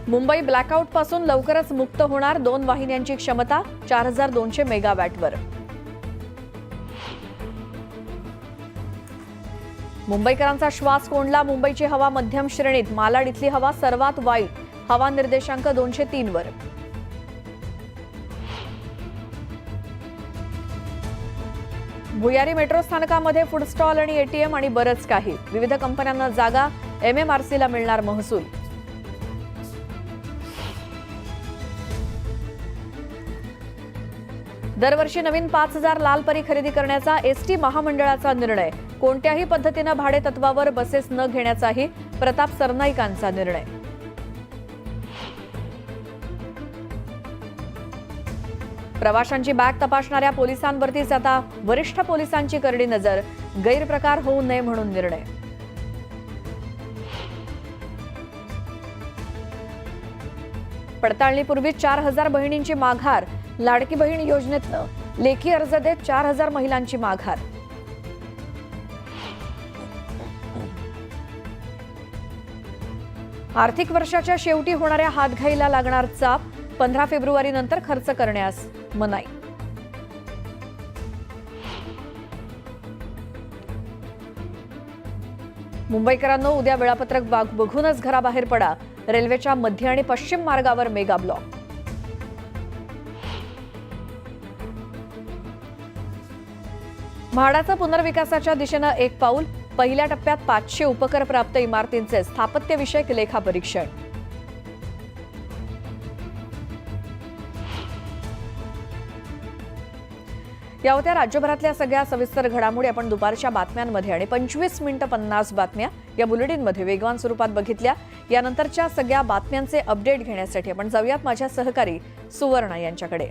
Mumbai blackout पासून लवकरच मुक्त होणार 2 वाहिन्यांची क्षमता 4200 मेगावॅटवर। मुंबईकरांचा श्वास कोंडला। मुंबईची हवा मध्यम श्रेणीत, मालाड इथली हवा सर्वात वाईट, हवा निर्देशांक 203 वर। भुयारी मेट्रो स्थानकामध्ये फूड स्टॉल आणि एटीएम आणि बरंच काही। विविध कंपन्यांना जागा, एमएमआरसीला मिळणार महसूल। दरवर्षी नवीन 5000 लालपरी खरेदी करण्याचा एसटी महामंडळाचा निर्णय। कोणत्याही पद्धतीने भाडे तत्वावर बसेस न घेण्याचाही प्रताप सरनाईकांचा निर्णय। प्रवाशांची बॅग तपासणाऱ्या पोलिसांवरतीच आता वरिष्ठ पोलिसांची करडी नजर। गैरप्रकार होऊ नये म्हणून निर्णय। पडताळणीपूर्वी 4000 बहिणींची माघार। लाडकी बहीण योजनेतनं लेखी अर्ज देत 4000 महिलांची माघार। आर्थिक वर्षाच्या शेवटी होणाऱ्या हातघाईला लागणार चाप। 15 फेब्रुवारी नंतर खर्च करण्यास मनाई। मुंबईकरांनो, उद्या वेळापत्रक बघूनच घराबाहेर पडा। रेल्वेच्या मध्य आणि पश्चिम मार्गावर मेगा ब्लॉक। म्हाडाचा पुनर्विकासाच्या दिशेनं एक पाऊल। पहिल्या टप्प्यात 500 उपकर प्राप्त इमारतींचे स्थापत्यविषयक लेखापरीक्षण। या होत्या राज्यभरातल्या सगळ्या सविस्तर घडामोडी आपण दुपारच्या बातम्यांमध्ये आणि 25 मिनिटं 50 बातम्या या बुलेटिनमध्ये वेगवान स्वरूपात बघितल्या। यानंतरच्या सगळ्या बातम्यांचे अपडेट घेण्यासाठी आपण जाऊयात माझ्या सहकारी सुवर्णा यांच्याकडे।